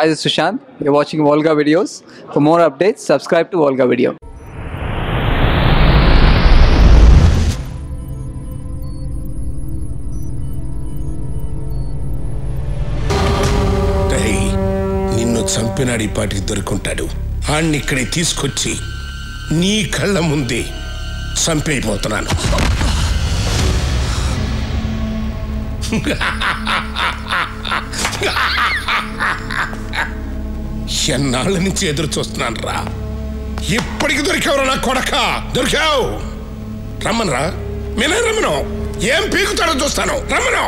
Hi, this is Sushant. You're watching Volga Videos. For more updates, subscribe to Volga Video. నిన్ను చంపినాడి పాటికి దొరుకుంటాడు. ఆణ్ణి ఇక్కడే తీసుకొచ్చి నీ కళ్ళ ముందే చంపైపోతున్నాను. ఎన్నాళ్ళ నుంచి ఎదురు చూస్తున్నాను రా. ఇప్పటికి దొరికావురా నా కొడక, దొరికావు. రమ్మనరా, నేనే రమ్మను. ఏం పీకుతాడో చూస్తాను. రమ్మను.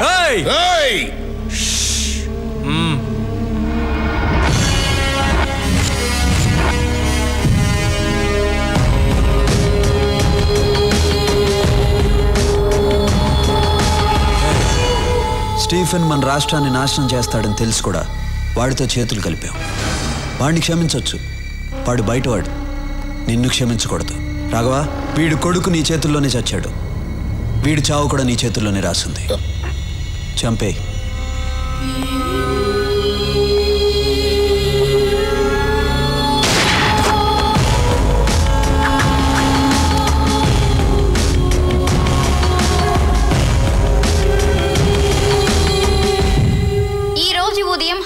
స్టీఫెన్ మన రాష్ట్రాన్ని నాశనం చేస్తాడని తెలుసు కూడా వాడితో చేతులు కలిపాం. వాడిని క్షమించవచ్చు, వాడు బయటవాడు. నిన్ను క్షమించకూడదు. రాఘవ, వీడు కొడుకు నీ చేతుల్లోనే చచ్చాడు. వీడి చావు కూడా నీ చేతుల్లోనే రాసింది. చంపేయ్.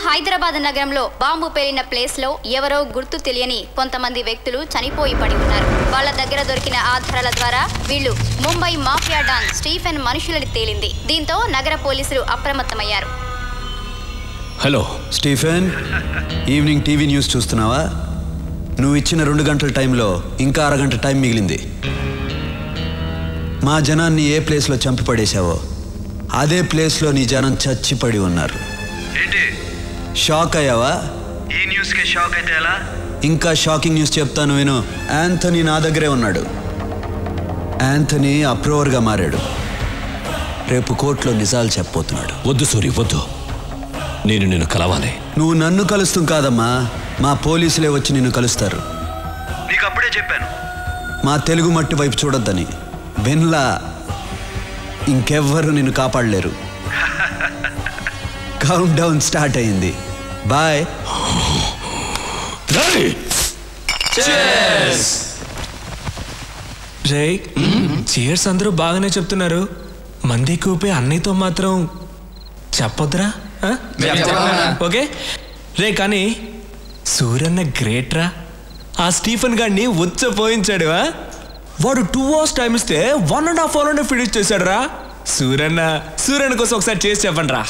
హైదరాబాద్ నగరంలో బాంబు పేలిన ప్లేస్ లో ఎవరో గుర్తు తెలియని కొంతమంది వ్యక్తులు చనిపోయి పడి ఉన్నారు. వాళ్ళ దగ్గర దొరికిన ఆధారాల ద్వారా వీళ్ళు ముంబై మాఫియా డాన్ స్టీఫెన్ మనుషులని తేలింది. దీంతో నగర పోలీసులు అప్రమత్తమయ్యారు. Hello Stephen, evening TV news చూస్తున్నావా? నువ్వు ఇచ్చిన 2 గంటల టైంలో ఇంకా అరగంట టైం మిగిలింది. మా జనాన్ని ఏ ప్లేస్లో చంపి పడేశావో అదే ప్లేస్లో నీ జనం చచ్చిపడి ఉన్నారు. షాక్ అయ్యావా? ఈ న్యూస్కే షాక్ అయితే ఎలా? ఇంకా షాకింగ్ న్యూస్ చెప్తాను విను. యాంథనీ నా దగ్గరే ఉన్నాడు. యాంథనీ అప్రూవర్గా మారాడు. రేపు కోర్టులో నిజాలు చెప్పబోతున్నాడు. వద్దు సూరి, వద్దు. నేను నిన్ను కలవాలి. నువ్వు నన్ను కలుస్తూ కాదమ్మా, మా పోలీసులే వచ్చి నిన్ను కలుస్తారు. నీకు అప్పుడే చెప్పాను మా తెలుగు మట్టి వైపు చూడొద్దని. విన్లా, ఇంకెవ్వరు నిన్ను కాపాడలేరు. కౌంట్ డౌన్ స్టార్ట్ అయింది. బాయ్. రే, చీర్స్ అందరూ బాగానే చెప్తున్నారు. మంది కూపే అన్నయ్యతో మాత్రం చెప్పొద్దురా. ఓకే రే, కానీ సూరన్న గ్రేట్ రా. ఆ స్టీఫెన్ గాడిని ఉచ్చపోయించాడు. వాడు 2 hours టైం ఇస్తే 1.5 hourలోనే ఫినిష్ చేశాడు రా. సూరన్న కోసం ఒకసారి చేసి చెప్పండి రా.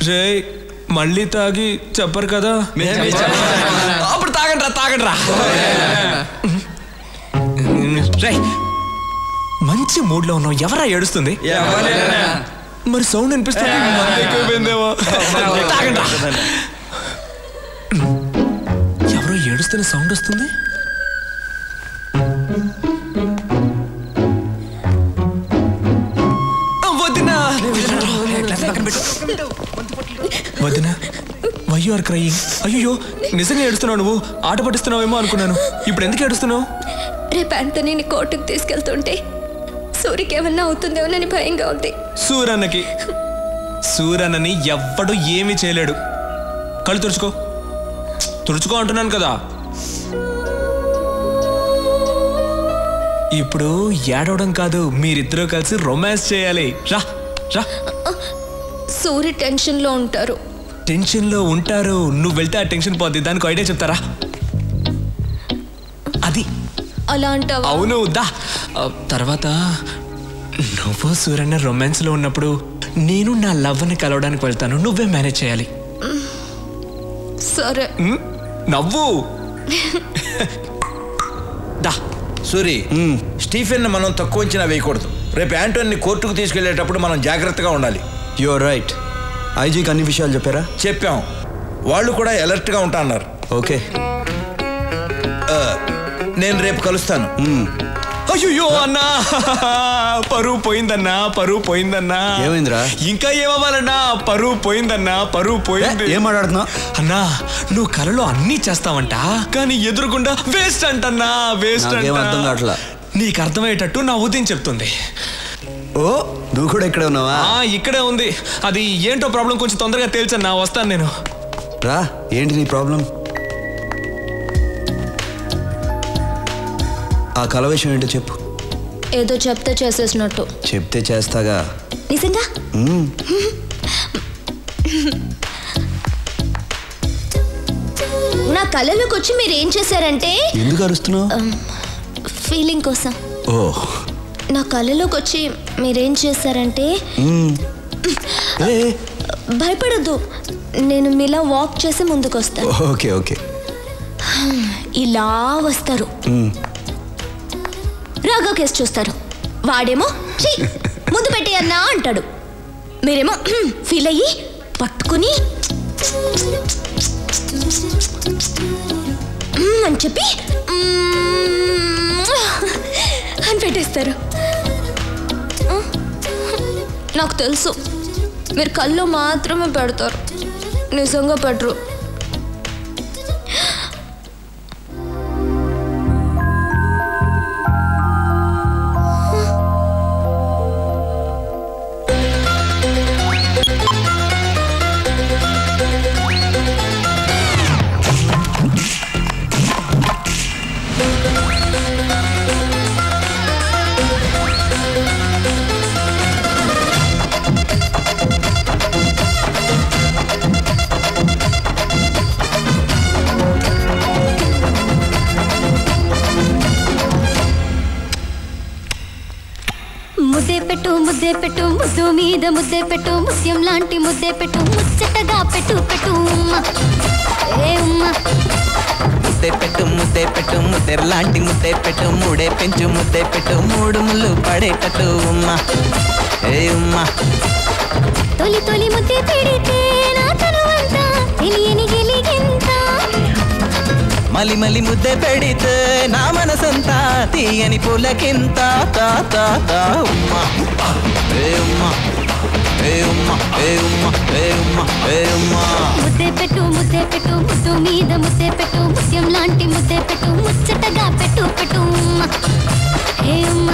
రే, మళ్ళీ తాగి చెప్పరు కదా? అప్పుడు తాగండి రా. రే, మంచి మూడ్ లో ఉన్నావు. ఎవరా ఏడుస్తుంది? మరి సౌండ్ అనిపిస్తుంది. తాగండి రా. ఎవరో ఏడుస్తున్న సౌండ్ వస్తుంది. వదినా, వై యు ఆర్ క్రయింగ్? అయ్యో, నిజంగా ఏడుస్తున్నావు? నువ్వు ఆట పట్టిస్తున్నావేమో అనుకున్నాను. ఇప్పుడు ఎందుకు ఏడుస్తున్నావు? రేపు యాంథనీని కోర్టుకు తీసుకెళ్తుంటే సూరికి ఏమన్నా అవుతుందేమోనని భయంగా ఉంది. సూరన్నని ఎవ్వడు ఏమీ చేయలేడు. కళ్ళు తుడుచుకో అంటున్నాను కదా. ఇప్పుడు ఏడవడం కాదు, మీరిద్దరూ కలిసి రొమాన్స్ చేయాలి. రా రా. సూరి టెన్షన్లో ఉంటారు. నువ్వు వెళ్తే ఆ టెన్షన్ పోద్ది. దానికి ఐడియా చెప్తారా? అది అలా అంటావా? అవును, దా. తర్వాత నువ్వు సూరన్న రొమాన్స్ లో ఉన్నప్పుడు నేను నా లవ్ని కలవడానికి వెళ్తాను. నువ్వే మేనేజ్ చేయాలి. సరే. నవ్వు. దా. సూరి, స్టీఫెన్ మనం తక్కువ అంచనా వేయకూడదు. రేపు యాంటోని కోర్టుకు తీసుకెళ్లేటప్పుడు మనం జాగ్రత్తగా ఉండాలి. You are right. ఐజీకి అన్ని విషయాలు చెప్పారా? చెప్పాం. వాళ్ళు కూడా అలర్ట్గా ఉంటా అన్నారు. ఓకే, నేను రేపు కలుస్తాను. అయ్యో అన్నా, పరువు పోయిందన్నా. ఏమైందిరా? ఇంకా ఏమవ్వాలన్నా? పరువు పోయింది. ఏం మాట్లాడుతున్నావు అన్నా? నువ్వు కలలో అన్నీ చేస్తావంట, కానీ ఎదురుకుండా వేస్ట్ అంటన్నా. వేస్ట్ అర్థం కావట్లా. నీకు అర్థమయ్యేటట్టు నా ఉదయం చెప్తుంది. ఓ నువ్వు కూడా ఇక్కడే ఉన్నావా? ఇక్కడే ఉంది. అది ఏంటో ప్రాబ్లం కొంచెం తొందరగా తేల్చన్నా, వస్తాను నేను. రా, ఏంటి నీ ప్రాబ్లం? ఆ కల విషయం ఏంటో చెప్పు. ఏదో చెప్తే చేసేసినట్టు. చెప్తే చేస్తాగా. నిజంగా? నా కళ్ళలోకి వచ్చి మీరు ఏం చేశారంటే. ఎందుకు అరుస్తున్నావు? ఫీలింగ్ కోసం. ఓ, నా కళ్ళలోకి వచ్చి మీరేం చేశారంటే. భయపడద్దు, నేను మీలా వాక్ చేసి ముందుకు వస్తాను. Okay okay. ఇలా వస్తారు, రాగా కేసు చూస్తారు. వాడేమో ముందు పెట్టి అన్నా అంటాడు, మీరేమో ఫీల్ అయ్యి పట్టుకుని అని చెప్పి అని పెట్టేస్తారు. నాకు తెలుసు మీరు కళ్ళు మాత్రమే పెడతారు, నిజంగా పెట్టరు. ముద్దే పెట్టు ముద్దే పెట్టు ముద్దు మీద ముద్దే పెట్టు ముత్యం లాంటి ముద్దే పెట్టు ముచ్చటగా పెట్టు పెట్టు ఉమ్మ ఏ ఉమ్మ. ముద్దే పెట్టు ముద్దెర్లాంటి ముద్దే పెట్టు మూడే పెంచు ముద్దే పెట్టు మూడు ముళ్ళు పడేటట్టు ఉమ్మ ఏ ఉమ్మ. తొలి తొలి ముద్దే పెడితే నా తనువంతా తెలియని గిలిగింత. మలి మలి ముద్దే పెడితే నా మనసంతా తీయని పూలకింత తా తా తా ఉమ్మ ఏ ఉమ్మ ఏ ఉమ్మ ఏ ఉమ్మ ఏ ఉమ్మ ఏ ఉమ్మ. ముద్దే పెట్టు ముద్దు మీద ముద్దే పెట్టు ముత్యం లాంటి ముద్దే పెట్టు ముచ్చటగా పెట్టు పెట్టు ఉమ్మ ఏ ఉమ్మ.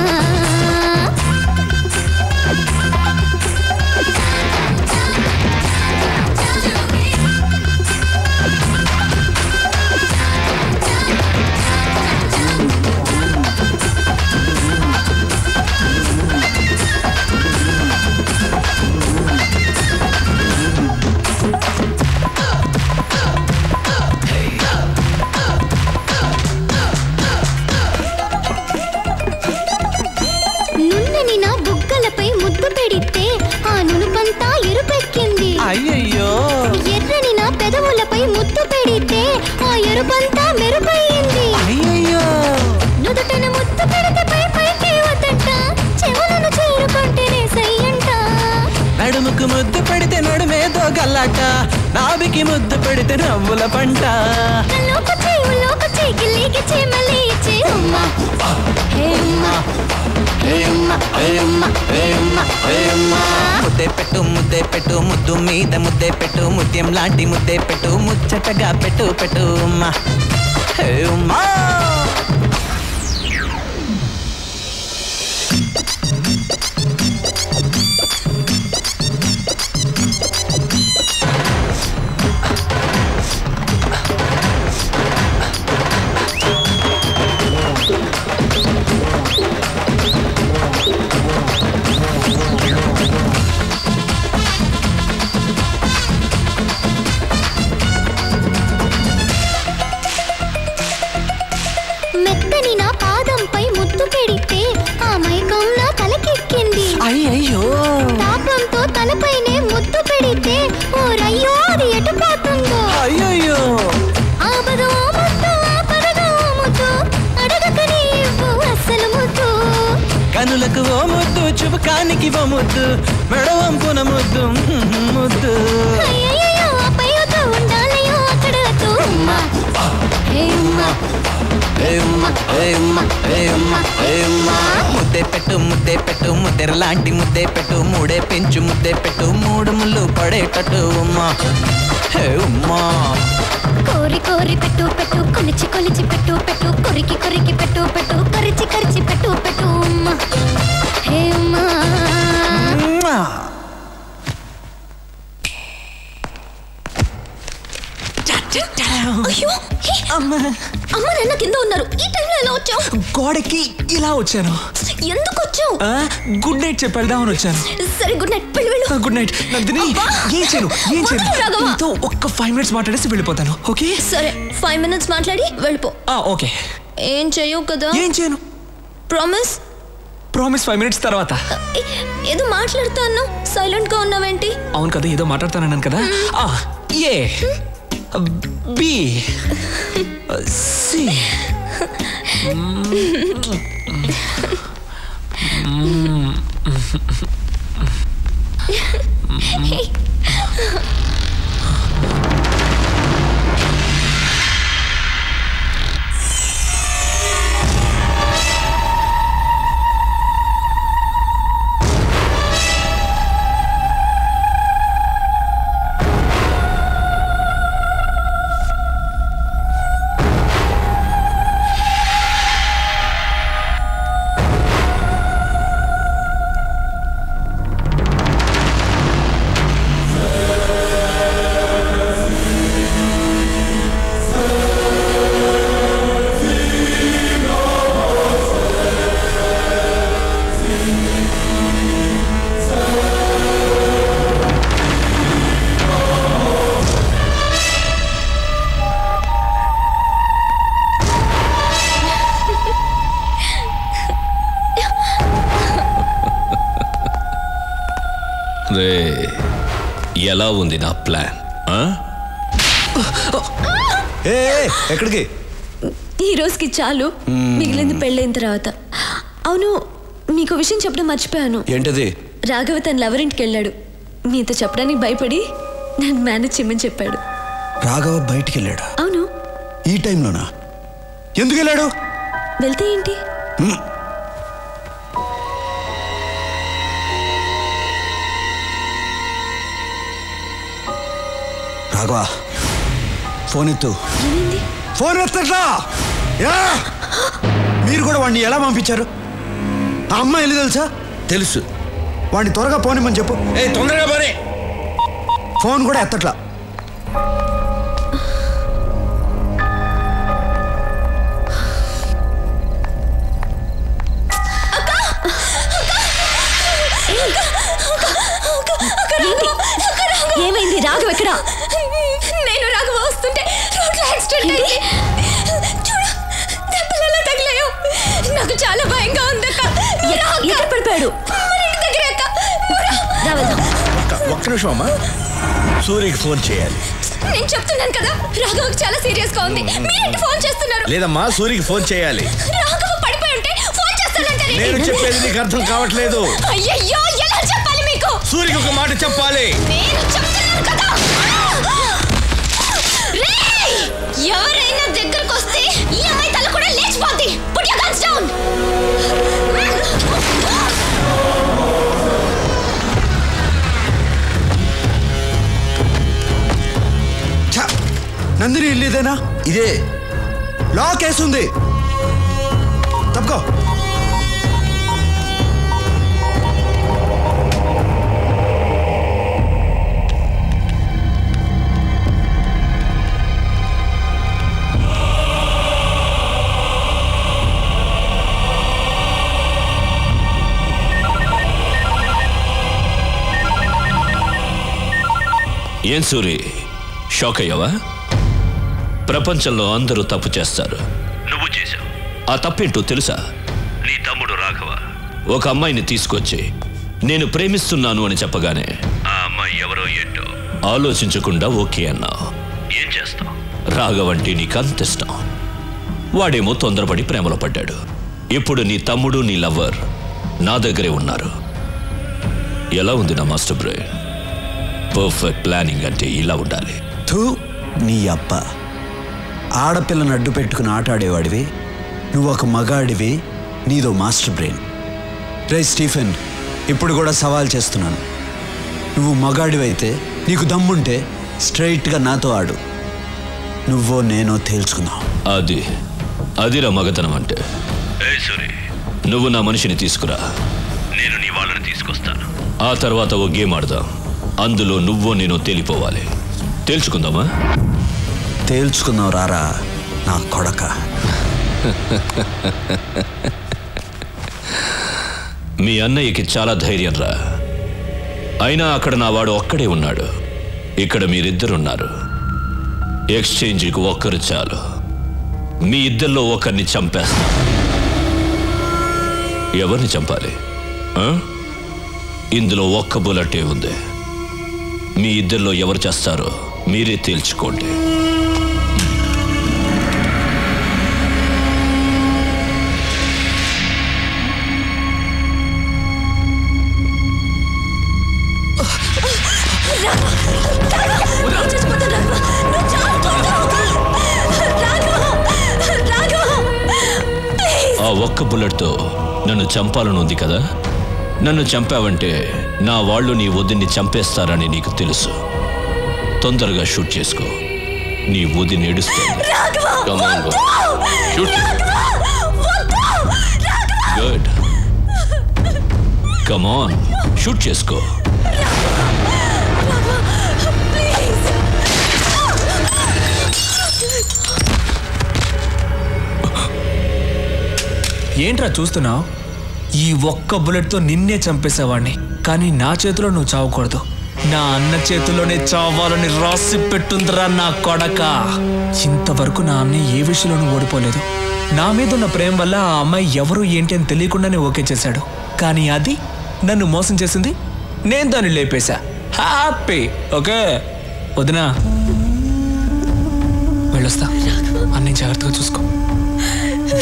నున్నని నా బుగ్గలపై ముద్దు పెడితే ఆ నునుపంతా ఎరుపెక్కింది. అయ్యయ్యో. ఎర్రని నా పెదవులపై ముద్దు పెడితే ఆ ఎరుపంతా మెరుపయ్యింది. అయ్యయ్యో. నుదుటన ముద్దు పెడితే పై పైకి వద్దంట, చెవులను చేరుకుంటేనే సయ్యంట. నడుముకు ముద్దు పెడితే నడుమేదో గల్లాట, నాభికి ముద్దు పెడితే నవ్వుల పంట. కల్లోకొచ్చి గిల్లిగిచ్చి మళ్ళీ ఇచ్చి ఉమ్మ హే ఉమ్మ హే ఉమ్మ హే ఉమ్మ హే ఉమ్మ హే ఉమ్మ. ముద్దే పెట్టు ముద్దు మీద ముద్దే పెట్టు ముత్యం లాంటి ముద్దే పెట్టు ముచ్చటగా పెట్టు పెట్టు ఉమ్మ హే ఉమ్మ. మెత్తని నా పాదంపై ముద్దు పెడితే ఆ మైకం నా తలకెక్కింది. అయ్యయ్యో. తాపంతో తలపైనే ముద్దు పెడితే ఓ రయ్యో అది ఎటుపోతుందో. అయ్యయ్యో. ఆపదు ఓ ముద్దు ఆపదగా ఓ ముద్దు అడగకనే ఇవ్వు అస్సలు ముద్దు. కనులకు ఓ ముద్దు చుబకానికి ఓ ముద్దు మెడవంపున ముద్దు ముద్దు. అయ్యయ్యో ఆపై వద్దు ఉండాలయ్యో అక్కడ వద్దు ఉమ్మ హే ఉమ్మ హే ఉమ్మ హే ఉమ్మ హే ఉమ్మ హే ఉమ్మ. ముద్దే పెట్టు ముద్దెర్లాంటి ముద్దే పెట్టు మూడే పెంచు ముద్దే పెట్టు మూడు ముళ్ళు పడేటట్టు ఉమ్మ హే ఉమ్మ. కోరి కోరి పెట్టు పెట్టు కొలిచి కొలిచి పెట్టు పెట్టు కొరికి కొరికి పెట్టు పెట్టు కరిచి కరిచి పెట్టు పెట్టు ఉమ్మ హే ఉమ్మ. అయ్యో అమ్మ నాన్న కింద ఉన్నారు. ఈ టైంలో ఎలా వచ్చావు? గోడకి ఇలా వచ్చాను. ఎందుకు వచ్చావు? గుడ్ నైట్ చెప్పి వెళ్దామని వచ్చాను. సరే గుడ్ నైట్, వెళ్ళు. Good night Nandini. ఏం చేయను నీతో ఒక్క 5 minutes మాట్లాడేసి వెళ్ళిపోతాను. ఓకే సరే 5 minutes మాట్లాడి వెళ్ళిపో. ఓకే. ఏం చెయ్యవు కదా? ఏం చేయను. ప్రామిస్? ప్రామిస్ 5 minutes తర్వాత. ఏదో మాట్లాడుతా అన్నావు, సైలెంట్ గా ఉన్నావేంటి? అవును కదా, ఏదో మాట్లాడుతానన్నాను కదా. ఏ బి సి రే, ఎలా ఉంది నా ప్లాన్? ఎక్కడికి? ఈ రోజుకి చాలు, మిగిలింది పెళ్ళైన తర్వాత. అవును, మీకు విషయం చెప్పడం మర్చిపోయాను. ఏంటది? రాఘవ తన లవర్ ఇంటికి వెళ్ళాడు. మీతో చెప్పడానికి భయపడి నన్ను మేనేజ్ చేయమని చెప్పాడు. రాఘవ బయటికి వెళ్ళాడు? అవును. ఈ టైంలోనా? ఎందుకు వెళ్ళాడు? వెళ్తే ఏంటి? రాఘవ ఫోన్ ఎత్తు. ఫోన్ ఎత్తట్లా? మీరు కూడా వాడిని ఎలా పంపించారు? ఆ అమ్మాయి వెళ్ళి తెలుసా? తెలుసు. వాడిని త్వరగా పోనిమ్మని చెప్పు. తొందరగా పోనీ. ఫోన్ కూడా ఎత్తట్లా. ఏమైంది? రాఘవ ఎక్కడ? నేను రాఘవ వస్తుంటే రోడ్లో యాక్సిడెంట్ అయింది. చూడు, దెబ్బలు ఎలా తగిలాయో. నాకు చాలా భయంగా ఉంది అక్క. ఎక్కడ పడిపోయాడు? దగ్గర అక్క. ఒక్క నిమిషం అమ్మా, సూర్యకి ఫోన్ చేయాలి. నేను చెప్తున్నాను కదా, రాఘవకి చాలా సీరియస్ గా ఉంది. మీరేంటి ఫోన్ చేస్తున్నారు? లేదమ్మా, సూర్యకి ఫోన్ చేయాలి. రాఘవ పడిపోయి ఉంటే ఫోన్ చేస్తానంటే నేను చెప్పేది నీకు అర్థం కావట్లేదు. అయ్యయ్యో, ఎలా చెప్పాలి మీకు? సూర్యకి ఒక మాట చెప్పాలి. నేను చెప్తున్నాను కదా. ఎవరైనా దగ్గరకు వస్తే ఈ అమ్మాయి తల కూడా లేచిపోద్ది. Put your guns down. Nandini ఇల్లు ఇదేనా? ఇదే. లాక్ వేస్తుంది. తప్పుకో. ఏం సూరి, షాక్ అయ్యావా? ప్రపంచంలో అందరూ తప్పు చేస్తారు, నువ్వు చేశావు. ఆ తప్పేంటో తెలుసా? నీ తమ్ముడు రాఘవ ఒక అమ్మాయిని తీసుకొచ్చి నేను ప్రేమిస్తున్నాను అని చెప్పగానే ఆ అమ్మాయి ఎవరో ఏంటో ఆలోచించకుండా ఓకే అన్నావు. ఏం చేస్తావు? రాఘవ అంటే నీకు అంత ఇష్టం. వాడేమో తొందరపడి ప్రేమలో పడ్డాడు. ఇప్పుడు నీ తమ్ముడు నీ లవ్వర్ నా దగ్గరే ఉన్నారు. ఎలా ఉంది నా మాస్టర్ బ్రెయిన్? పర్ఫెక్ట్ ప్లానింగ్ అంటే ఇలా ఉండాలి. నీ అప్ప ఆడపిల్లను అడ్డు పెట్టుకుని ఆటాడేవాడివి. నువ్వు ఒక మగాడివి, నీదో మాస్టర్ బ్రెయిన్. రే స్టీఫెన్, ఇప్పుడు కూడా సవాల్ చేస్తున్నాను. నువ్వు మగాడివైతే, నీకు దమ్ముంటే స్ట్రైట్గా నాతో ఆడు. నువ్వో నేనో తేల్చుకుందాం. అదిరా మగతనం అంటే. నువ్వు నా మనిషిని తీసుకురా, నేను నీ వాళ్ళని తీసుకొస్తాను. ఆ తర్వాత ఓ గేమ్ ఆడదాం. అందులో నువ్వో నేనో తేలిపోవాలి. తేల్చుకుందామా? తేల్చుకుందాం రారా నా కొడక. మీ అన్నయ్యకి చాలా ధైర్యం రా. అయినా అక్కడ నా వాడు ఒక్కడే ఉన్నాడు, ఇక్కడ మీరిద్దరున్నారు. ఎక్స్చేంజ్కి ఒక్కరు చాలు, మీ ఇద్దరిలో ఒకరిని చంపేస్తా. ఎవరిని చంపాలి? ఇందులో ఒక్క బుల్లెటే ఉంది. మీ ఇద్దరిలో ఎవరు చేస్తారో మీరే తేల్చుకోండి. ఆ ఒక్క బుల్లెట్తో నన్ను చంపాలని ఉంది కదా. నన్ను చంపావంటే నా వాళ్ళు నీ వదిన్ని చంపేస్తారని నీకు తెలుసు. తొందరగా షూట్ చేసుకో, నీ వదిని ఏడుస్తుంది. గుడ్, కమాన్ షూట్ చేసుకో. ఏంట్రా చూస్తున్నావు? ఈ ఒక్క బుల్లెట్తో నిన్నే చంపేసేవాడిని, కానీ నా చేతిలో నువ్వు చావకూడదు. నా అన్న చేతిలోనే చావాలని రాసి పెట్టుందిరా నా కొడక. ఇంతవరకు నా అన్న ఏ విషయంలోనూ ఓడిపోలేదు. నా మీద ఉన్న ప్రేమ వల్ల ఆ అమ్మాయి ఎవరు ఏంటి అని తెలియకుండానే ఓకే చేశాడు. కానీ అది నన్ను మోసం చేసింది, నేను దాన్ని లేపేశా. హ్యాపీ. ఓకే వదినా, వెళ్ళొస్తా. అన్నీ జాగ్రత్తగా చూసుకో.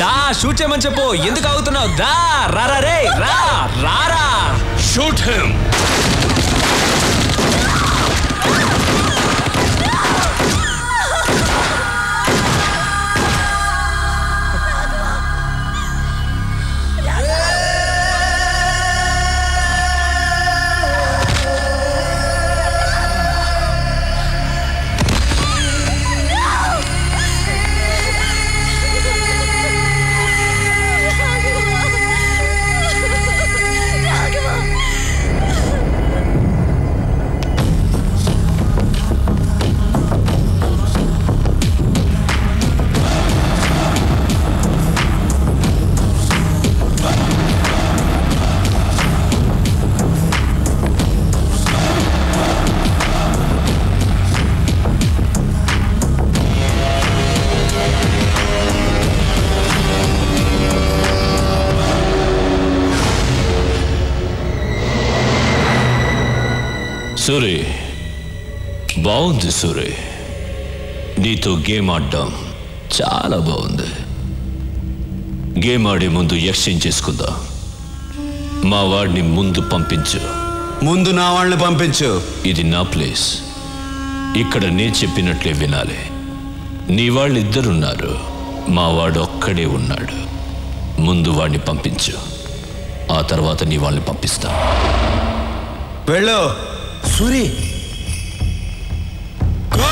దా షూట్ చేయమని చెప్పు. ఎందుకు ఆగుతున్నావు? దా రారా రే, రా రారా. Shoot him. సూరి, బాగుంది సూరి. నీతో గేమ్ ఆడడం చాలా బాగుంది. గేమ్ ఆడే ముందు ఎక్స్చేంజ్ చేసుకుందాం. మా వాడిని ముందు పంపించు. ముందు నా వాళ్ళని పంపించు. ఇది నా ప్లేస్, ఇక్కడ నేను చెప్పినట్లే వినాలి. నీ వాళ్ళు ఇద్దరున్నారు, మా వాడు ఒక్కడే ఉన్నాడు. ముందు వాడిని పంపించు, ఆ తర్వాత నీ వాళ్ళని పంపిస్తా. వెళ్ళు సూరి. గో.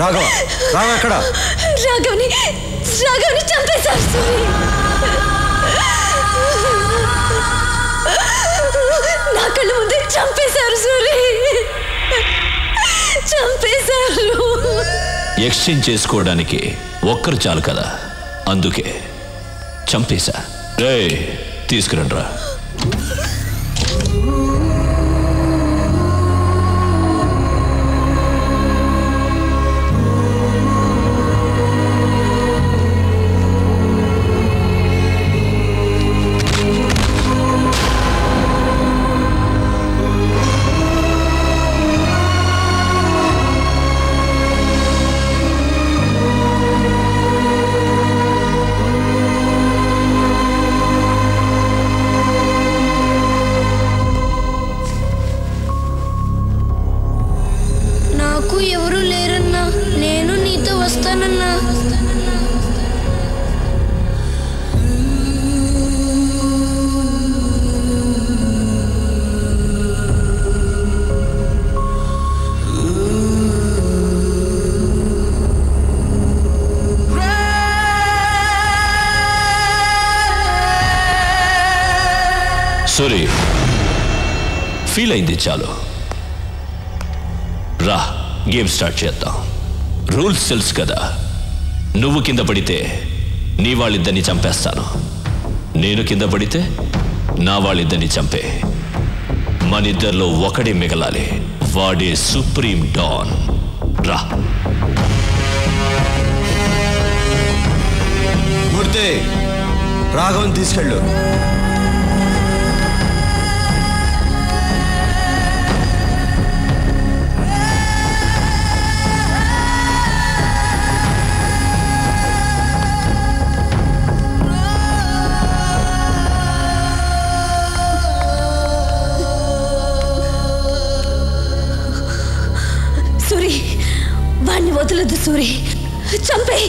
రాఘవ, రాఘవ ఎక్కడ? రాఘవ్ని చంపేశారు సూరి. నా కళ్ళ ముందే చంపేశారు సూరి, చంపేశారు. ఎక్స్చేంజ్ చేసుకోవడానికి ఒక్కరు చాలు కదా, అందుకే చంపేశా. రే తీసుకురండి రా. ఫీల్ అయింది చాలు. రా, గేమ్ స్టార్ట్ చేద్దాం. రూల్స్ తెలుసు కదా. నువ్వు కింద పడితే నీ వాళ్ళిద్దరిని చంపేస్తాను. నేను కింద పడితే నా వాళ్ళిద్దరిని చంపే. మనిద్దరిలో ఒకడే మిగలాలి. వాడే సుప్రీం డాన్. రా. మూర్తి, రాఘవన్ తీసుకెళ్ళు. సూరి, వాణ్ణి వదలొద్దు సూరి. చంపే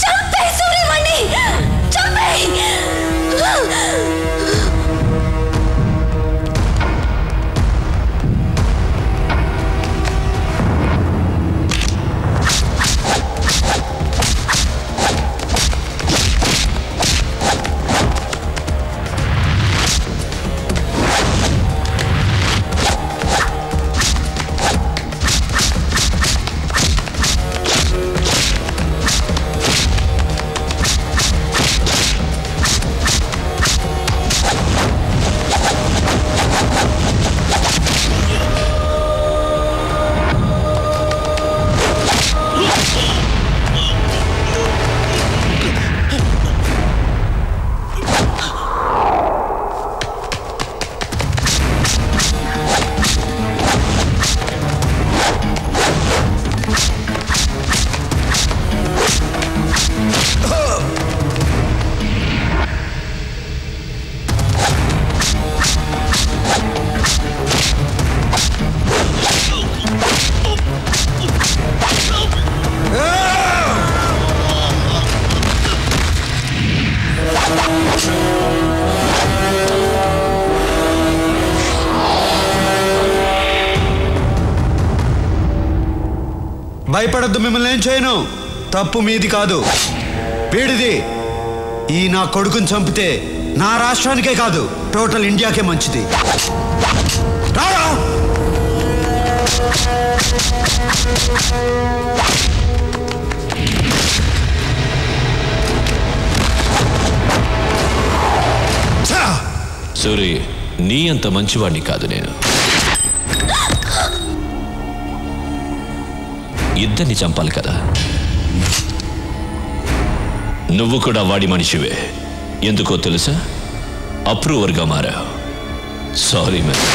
చంపే సూరి, వాణ్ణి చంపే. భయపడద్దు, మిమ్మల్ని ఏం చేయను. తప్పు మీది కాదు, వీడిది. ఈ నా కొడుకుని చంపితే నా రాష్ట్రానికే కాదు, టోటల్ ఇండియాకే మంచిది. రారా. సూరి, నీ అంత మంచివాడిని కాదు నేను. ఇద్దరిని చంపాలి కదా. నువ్వు కూడా వాడి మనిషివే. ఎందుకో తెలుసా? అప్రూవర్గా మారావు. Sorry ma'am.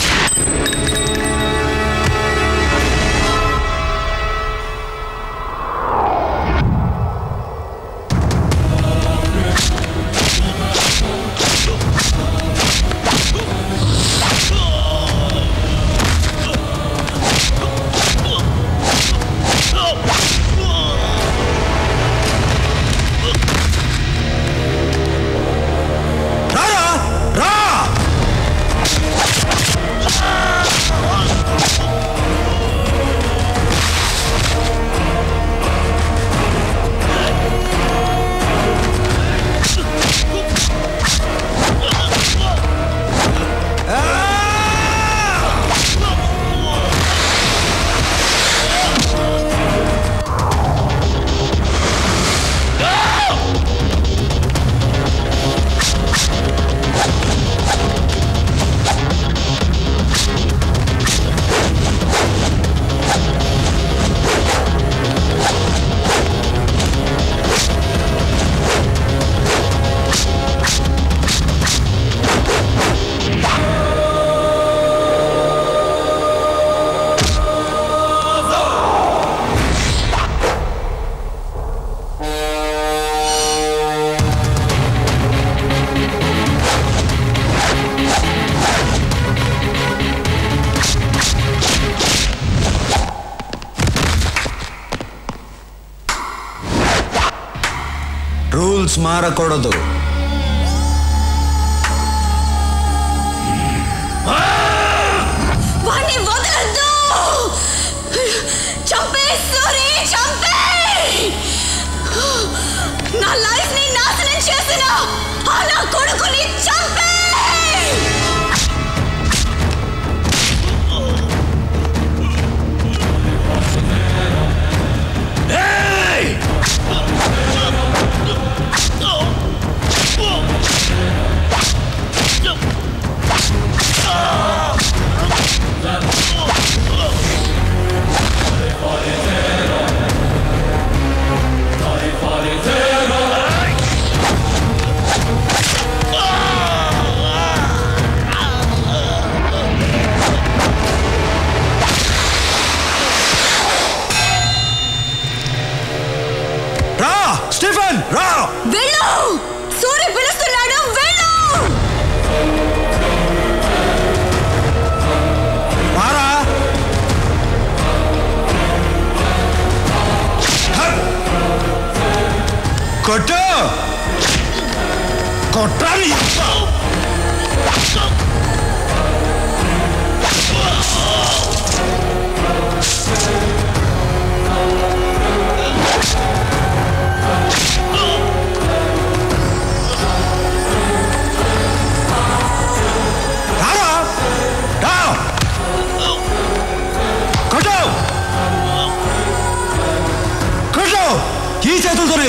రూల్స్ మారకూడదు. వాణ్ణి వదలొద్దు. చంపే సూరి, చంపే. నా లైఫ్ ని నాశనం చేసిన ఆ నా కొడుకుని చంపే.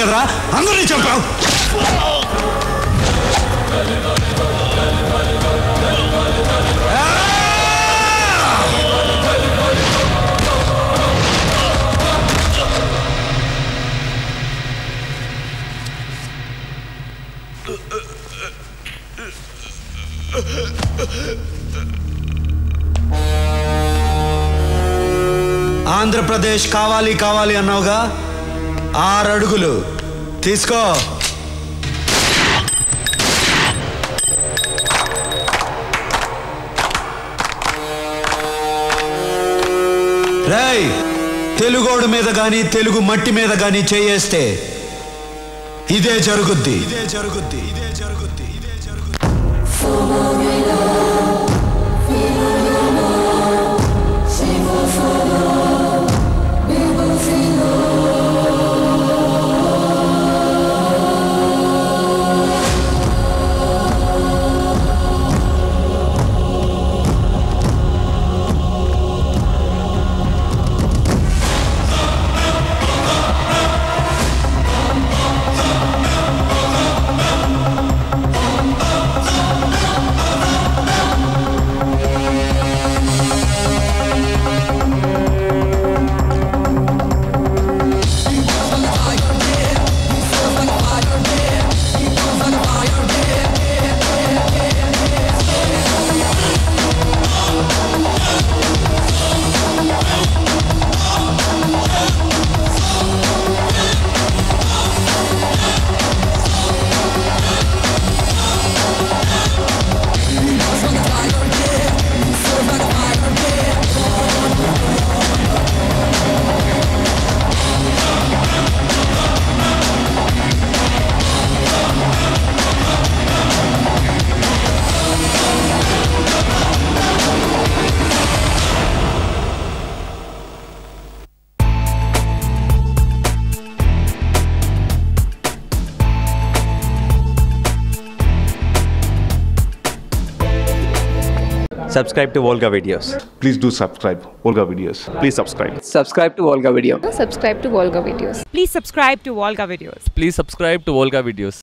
కదరా అందరినీ చంపావు. ఆంధ్రప్రదేశ్ కావాలి కావాలి అన్నావుగా, 6 అడుగులు తీసుకో. రేయ్, తెలుగోడు మీద గాని తెలుగు మట్టి మీద గాని చేయేస్తే ఇదే జరుగుద్ది. Subscribe to Volga Videos. Please do subscribe Volga Videos. Please subscribe. Subscribe to Volga Video. Subscribe to Volga Videos. Please subscribe to Volga Videos. Please subscribe to Volga Videos.